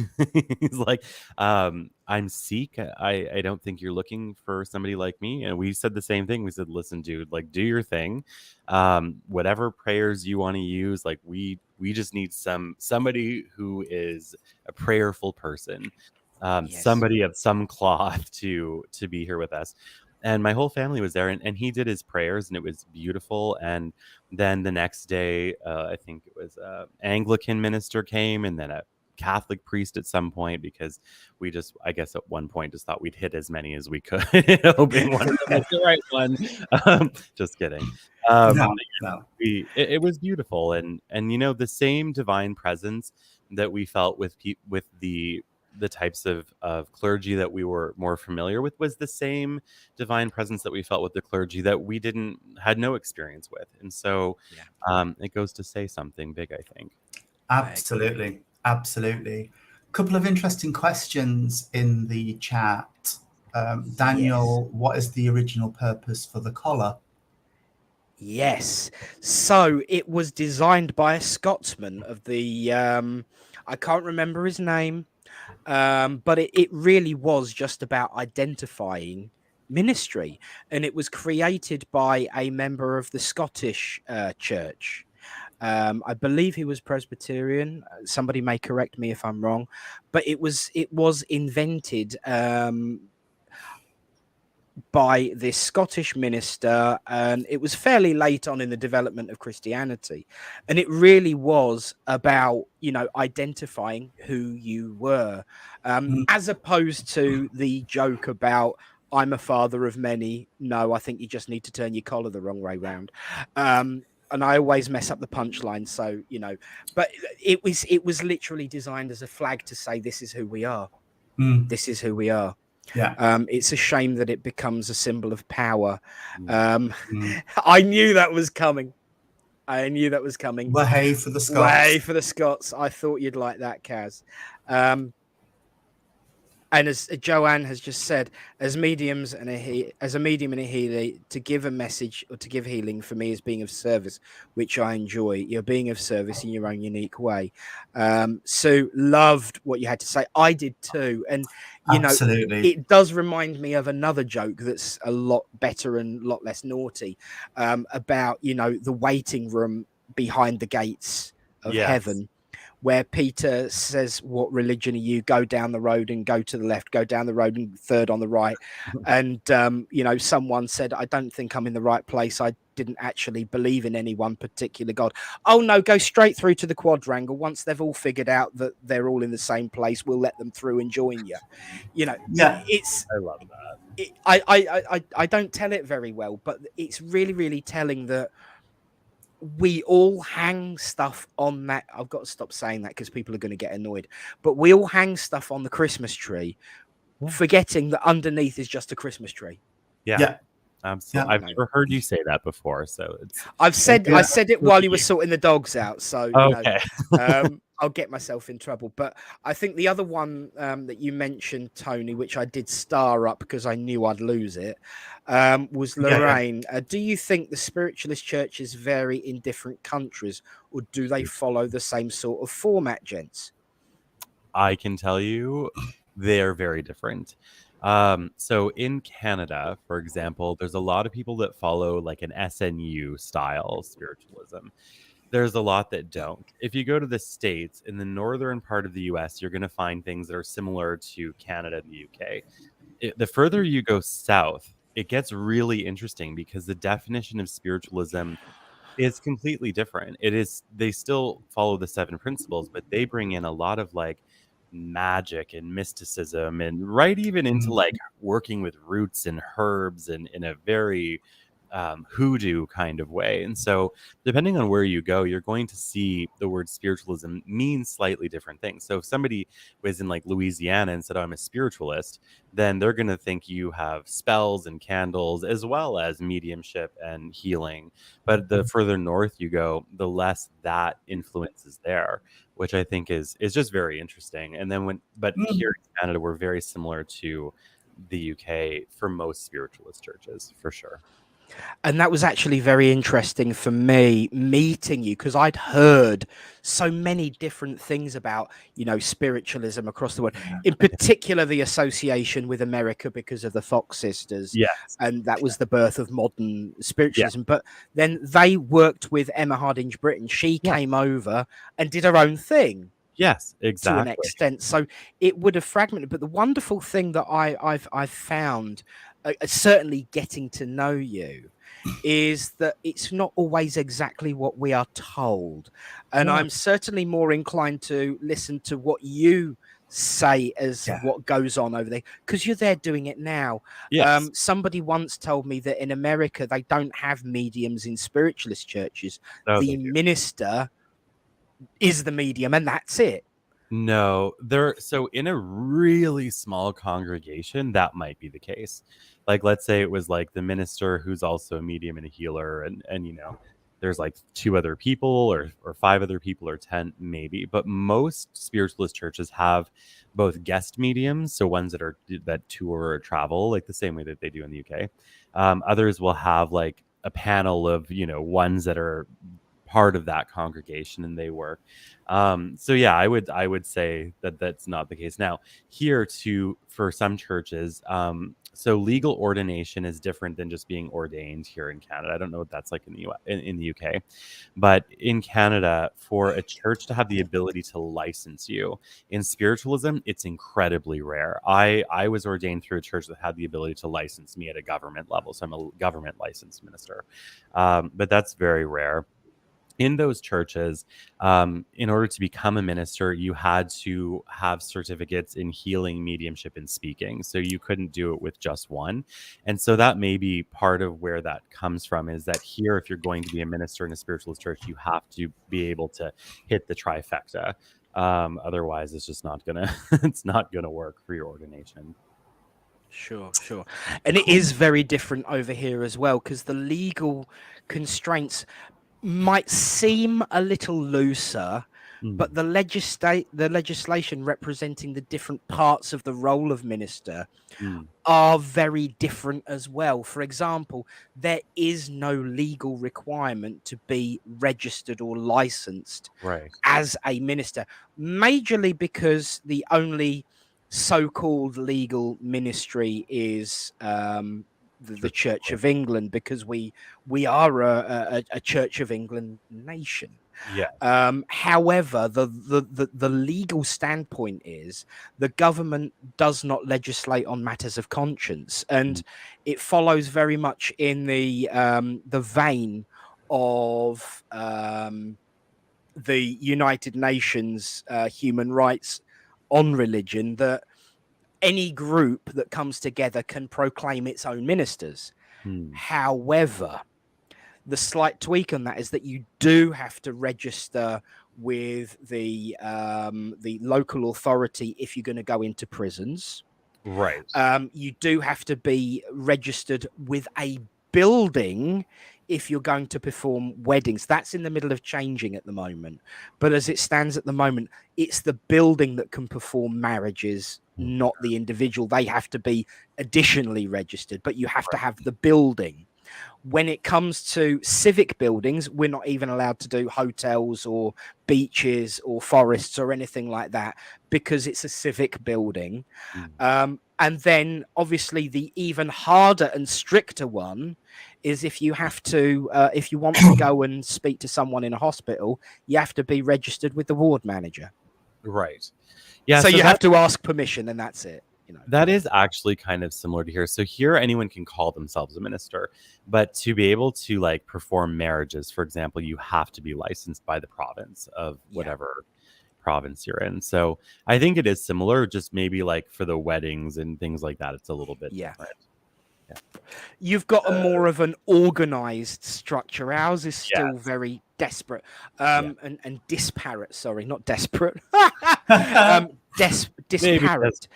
He's like, "I'm Sikh. I don't think you're looking for somebody like me." And we said the same thing. We said, "Listen, dude, do your thing. Whatever prayers you want to use, we just need somebody who is a prayerful person, somebody of some cloth to be here with us." And my whole family was there, and he did his prayers, and it was beautiful. And then the next day, I think it was Anglican minister came, and then a Catholic priest at some point, because I guess at one point just thought we'd hit as many as we could, hoping one of them was the right one. Just kidding. No. It was beautiful, and the same divine presence that we felt with the types of clergy that we were more familiar with was the same divine presence that we felt with the clergy that we had no experience with. And so it goes to say something big, I think. Absolutely. A couple of interesting questions in the chat. Daniel, what is the original purpose for the collar? Yes. So it was designed by a Scotsman of the, I can't remember his name, but it really was just about identifying ministry. And it was created by a member of the Scottish church. I believe he was Presbyterian. Somebody may correct me if I'm wrong, but it was invented by this Scottish minister, and it was fairly late on in the development of Christianity. And it really was about, identifying who you were, as opposed to the joke about I'm a father of many. No, I think you just need to turn your collar the wrong way round. And I always mess up the punchline. So, but it was literally designed as a flag to say, this is who we are. This is who we are. Yeah. It's a shame that it becomes a symbol of power. I knew that was coming. Way for the Scots. Way for the Scots. I thought you'd like that, Kaz. And as Joanne has just said, as mediums and as a medium and a healer, to give a message or to give healing for me is being of service, which I enjoy. You're being of service in your own unique way. Sue, loved what you had to say. I did too. And, you Absolutely. know, it does remind me of another joke that's a lot better and a lot less naughty, about, you know, the waiting room behind the gates of heaven, where Peter says, what religion are you? Go down the road and go to the left, go down the road and third on the right. And, you know, someone said, I don't think I'm in the right place. I didn't actually believe in any one particular God. Oh, no, go straight through to the quadrangle. Once they've all figured out that they're all in the same place, we'll let them through and join you. You know, it's, I love that. I don't tell it very well, but it's really, really telling that we all hang stuff on that. I've got to stop saying that because people are going to get annoyed, but we all hang stuff on the Christmas tree, forgetting that underneath is just a Christmas tree. Yeah. Absolutely. I've never heard you say that before, so I said it while you were sorting the dogs out, so okay. You know, I'll get myself in trouble. But I think the other one that you mentioned, Tony, which I did star up because I knew I'd lose it, was Lorraine. Do you think the spiritualist churches vary in different countries, or do they follow the same sort of format, gents? I can tell you they're very different. So in Canada, for example, there's a lot of people that follow like an SNU style spiritualism. There's a lot that don't. If you go to the States, in the northern part of the US, you're going to find things that are similar to Canada and the UK. The further you go south, it gets really interesting because the definition of spiritualism is completely different. They still follow the 7 principles, but they bring in a lot of like magic and mysticism, and right even into like working with roots and herbs and in a very hoodoo kind of way. And so depending on where you go, you're going to see the word spiritualism mean slightly different things. So if somebody was in like Louisiana and said, oh, I'm a spiritualist, then they're going to think you have spells and candles as well as mediumship and healing. But the further north you go, the less that influence is there, which I think is just very interesting. And then here in Canada, we're very similar to the UK for most spiritualist churches, for sure. And that was actually very interesting for me meeting you, because I'd heard so many different things about, you know, spiritualism across the world, in particular the association with America because of the Fox sisters. And that was the birth of modern spiritualism. But then they worked with Emma Hardinge Britton. She came over and did her own thing. Yes, exactly. To an extent. So it would have fragmented. But the wonderful thing that I've found, certainly getting to know you, is that it's not always exactly what we are told. And I'm certainly more inclined to listen to what you say as what goes on over there, because you're there doing it now. Somebody once told me that in America they don't have mediums in spiritualist churches. The minister is the medium and that's it. No, so in a really small congregation, that might be the case. Like, let's say it was like the minister who's also a medium and a healer, and you know, there's like 2 other people or 5 other people or 10 maybe. But most spiritualist churches have both guest mediums, so ones that tour or travel, like the same way that they do in the UK. Others will have like a panel of, you know, ones that are part of that congregation and they work. So yeah, I would say that that's not the case. Now here for some churches, so legal ordination is different than just being ordained here in Canada. I don't know what that's like in the in the UK, but in Canada, for a church to have the ability to license you in spiritualism, it's incredibly rare. I was ordained through a church that had the ability to license me at a government level, so I'm a government licensed minister, but that's very rare. In those churches, in order to become a minister, you had to have certificates in healing, mediumship, and speaking. So you couldn't do it with just one. And so that may be part of where that comes from, is that here, if you're going to be a minister in a spiritualist church, you have to be able to hit the trifecta. Otherwise, it's just not gonna work for your ordination. Sure. And it is very different over here as well, because the legal constraints might seem a little looser, but the legislation representing the different parts of the role of minister are very different as well. For example, there is no legal requirement to be registered or licensed as a minister, majorly because the only so-called legal ministry is the Church of England, because we are a Church of England nation. However, the legal standpoint is the government does not legislate on matters of conscience, and it follows very much in the vein of the United Nations human rights on religion, that any group that comes together can proclaim its own ministers. However, the slight tweak on that is that you do have to register with the local authority if you're going to go into prisons. You do have to be registered with a building if you're going to perform weddings. That's in the middle of changing at the moment, but as it stands at the moment, it's the building that can perform marriages, not the individual. They have to be additionally registered, but you have to have the building. When it comes to civic buildings, we're not even allowed to do hotels or beaches or forests or anything like that, because it's a civic building. And then obviously the even harder and stricter one is if you have to, if you want to go and speak to someone in a hospital, you have to be registered with the ward manager. So you have to ask permission, and that's it. That is actually kind of similar to here. So here, anyone can call themselves a minister, but to be able to like perform marriages, for example, you have to be licensed by the province of whatever province you're in. So I think it is similar, just maybe like for the weddings and things like that, it's a little bit different. You've got a more of an organized structure. Ours is still very desperate and disparate. Sorry, not desperate. Disparate.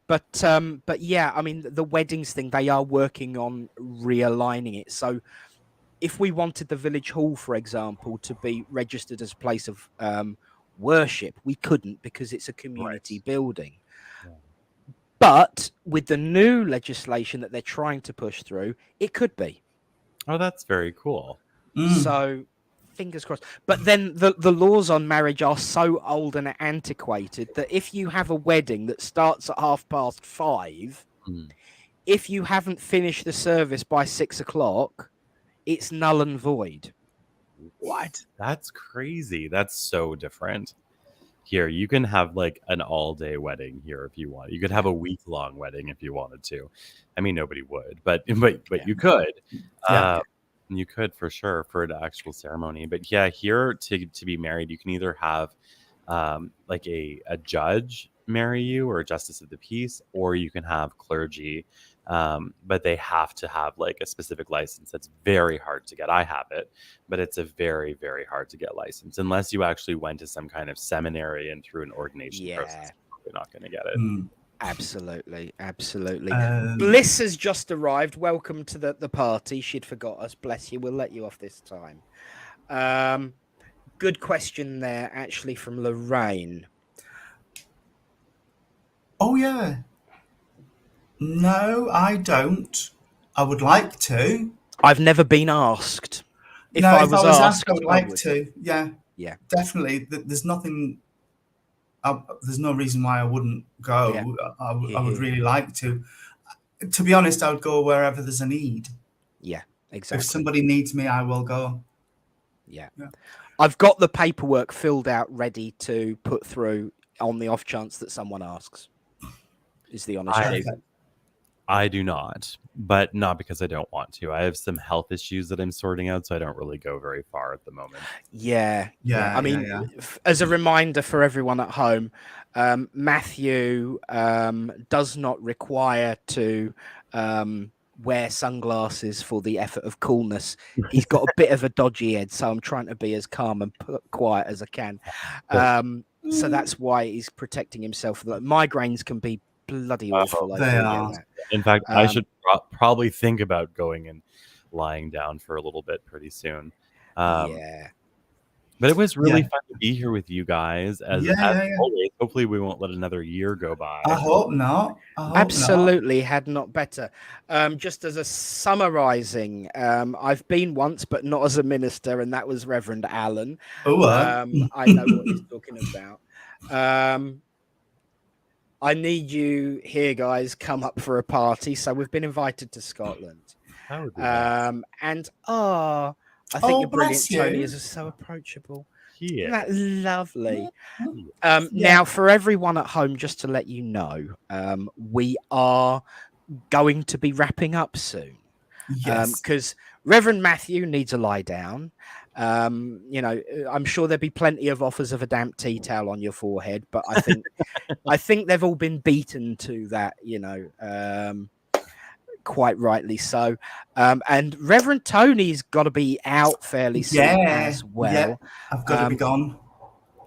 But yeah, I mean, the weddings thing, they are working on realigning it. So if we wanted the village hall, for example, to be registered as a place of worship, we couldn't, because it's a community building. But with the new legislation that they're trying to push through, it could be. Oh, that's very cool. So fingers crossed. But then the laws on marriage are so old and antiquated that if you have a wedding that starts at 5:30, if you haven't finished the service by 6 o'clock, it's null and void. What? That's crazy. That's so different. Here, you can have like an all-day wedding here if you want. You could have a week-long wedding if you wanted to. I mean, nobody would, but you could. You could for sure for an actual ceremony. But yeah, here to be married, you can either have like a judge marry you, or a justice of the peace, or you can have clergy. But they have to have like a specific license. That's very hard to get. I have it, but it's a very, very hard to get license unless you actually went to some kind of seminary and through an ordination process. You're not going to get it. Absolutely. Bliss has just arrived. Welcome to the party. She'd forgot us. Bless you. We'll let you off this time. Good question there, actually, from Lorraine. Oh, yeah. No, I don't. I would like to. I've never been asked. If I was asked, I would like to. Yeah, definitely. There's nothing. There's no reason why I wouldn't go. I would really like to. To be honest, I would go wherever there's a need. Yeah, exactly. If somebody needs me, I will go. Yeah. I've got the paperwork filled out, ready to put through on the off chance that someone asks. Is the honest truth. I do not, but not because I don't want to. I have some health issues that I'm sorting out, so I don't really go very far at the moment. Yeah. I mean, as a reminder for everyone at home, Matthew does not require to wear sunglasses for the effort of coolness. He's got a bit of a dodgy head, so I'm trying to be as calm and quiet as I can. So that's why he's protecting himself. Migraines can be bloody awful. They are. In fact, I should probably think about going and lying down for a little bit pretty soon. But it was really fun to be here with you guys, as Yeah. always. Hopefully, we won't let another year go by. I hope not. Absolutely, had not better. Just as a summarising, I've been once, but not as a minister, and that was Reverend Allen. I know what he's talking about. I need you here, guys. Come up for a party. So we've been invited to Scotland. That would be nice. And I think you're brilliant, Tony. Is so approachable. Yeah. Isn't that lovely? Now, for everyone at home, just to let you know, we are going to be wrapping up soon. Yes. Because Reverend Matthew needs a lie down. I'm sure there'll be plenty of offers of a damp tea towel on your forehead, but I think they've all been beaten to that, quite rightly so. And Reverend Tony's got to be out fairly soon as well. Yeah, I've got to be gone.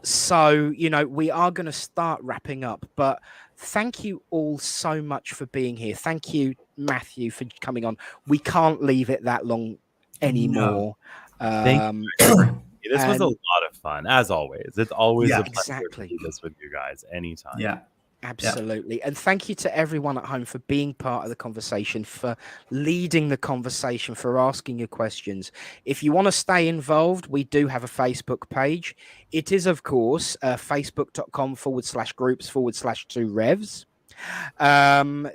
So, we are going to start wrapping up, but thank you all so much for being here. Thank you, Matthew, for coming on. We can't leave it that long anymore. Thank you. This was a lot of fun, as always. It's always a pleasure to do this with you guys anytime. Yeah. Absolutely. And thank you to everyone at home for being part of the conversation, for leading the conversation, for asking your questions. If you want to stay involved, we do have a Facebook page. It is, of course, facebook.com/groups/2Revs.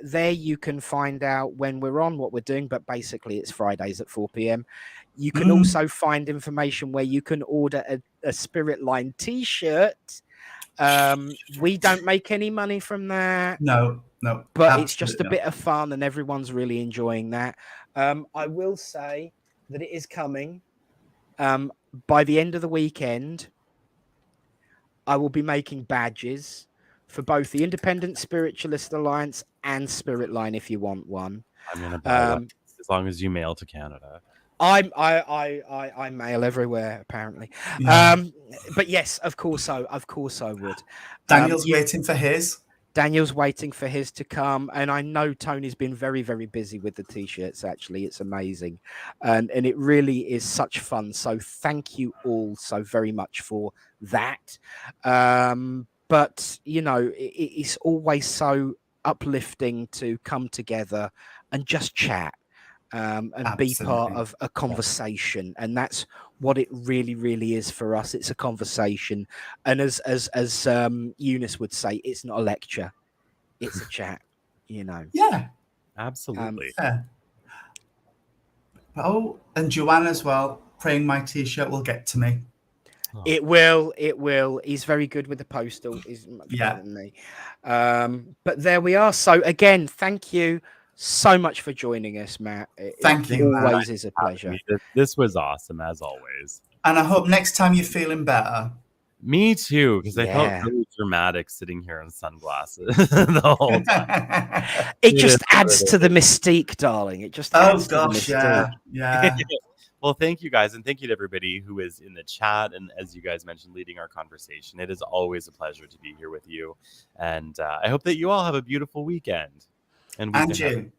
There you can find out when we're on, what we're doing, but basically it's Fridays at 4 p.m. You can also find information where you can order a Spiritline t-shirt. We don't make any money from that. No. But it's just a bit of fun, and everyone's really enjoying that. I will say that it is coming. By the end of the weekend, I will be making badges for both the Independent Spiritualist Alliance and Spiritline if you want one. I'm gonna buy one as long as you mail to Canada. I mail everywhere apparently. But yes, of course I would. Daniel's waiting for his. Daniel's waiting for his to come, and I know Tony's been very, very busy with the t-shirts. Actually, it's amazing, and it really is such fun. So thank you all so very much for that. But it's always so uplifting to come together and just chat. And be part of a conversation, and that's what it really, really is for us. It's a conversation, and as Eunice would say, it's not a lecture; it's a chat. Yeah, absolutely. Oh, and Joanne as well. Praying my t-shirt will get to me. Oh. It will. He's very good with the postal. He's much better than me. But there we are. So again, thank you so much for joining us, Matt. Thank you. Always is a pleasure. This was awesome, as always. And I hope next time you're feeling better. Me too, because I felt really dramatic sitting here in sunglasses the whole time. It just adds to the mystique, darling. It just adds to the mystique. Yeah. Well, thank you guys, and thank you to everybody who is in the chat, and as you guys mentioned, leading our conversation. It is always a pleasure to be here with you, and I hope that you all have a beautiful weekend. And you.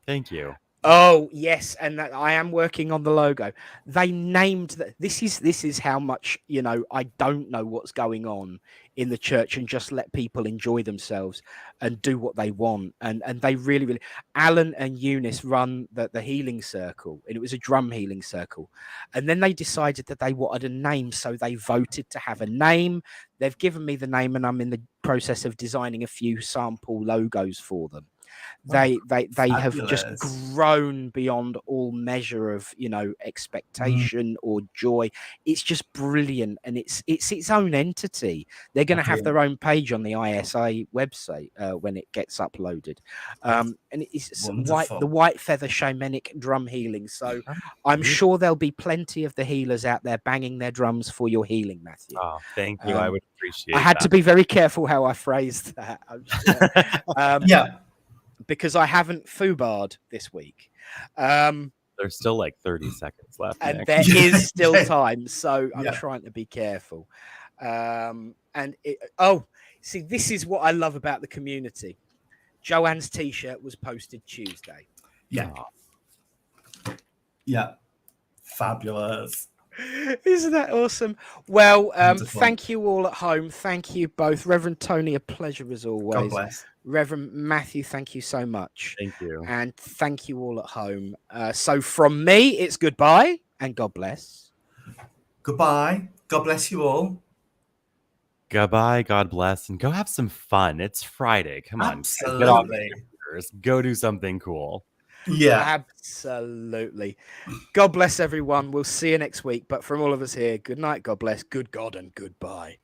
Thank you. Oh yes, and that I am working on the logo. They named that. This is how much I don't know what's going on in the church, and just let people enjoy themselves and do what they want. And they really. Alan and Eunice run the healing circle, and it was a drum healing circle. And then they decided that they wanted a name, so they voted to have a name. They've given me the name, and I'm in the process of designing a few sample logos for them. They have just grown beyond all measure of expectation or joy. It's just brilliant, and it's its own entity. They're going to have their own page on the ISA website when it gets uploaded, and it's the White Feather Shamanic Drum Healing. So I'm sure there'll be plenty of the healers out there banging their drums for your healing, Matthew. Oh, thank you. I would appreciate. I had to be very careful how I phrased that. Because I haven't foobarred this week. There's still like 30 seconds left. And there is still time, so I'm trying to be careful. See, this is what I love about the community. Joanne's t-shirt was posted Tuesday. Yeah. Fabulous. Isn't that awesome? Well, Wonderful. thank you all at home. Thank you both. Reverend Tony, a pleasure as always. God bless. Reverend Matthew, thank you so much. Thank you. And thank you all at home. So from me, it's goodbye and God bless. Goodbye. God bless you all. Goodbye, God bless, and go have some fun. It's Friday. Come on. Absolutely. Get off your computers. Go do something cool. Yeah. Absolutely. God bless everyone. We'll see you next week. But from all of us here, good night, God bless, good God, and goodbye.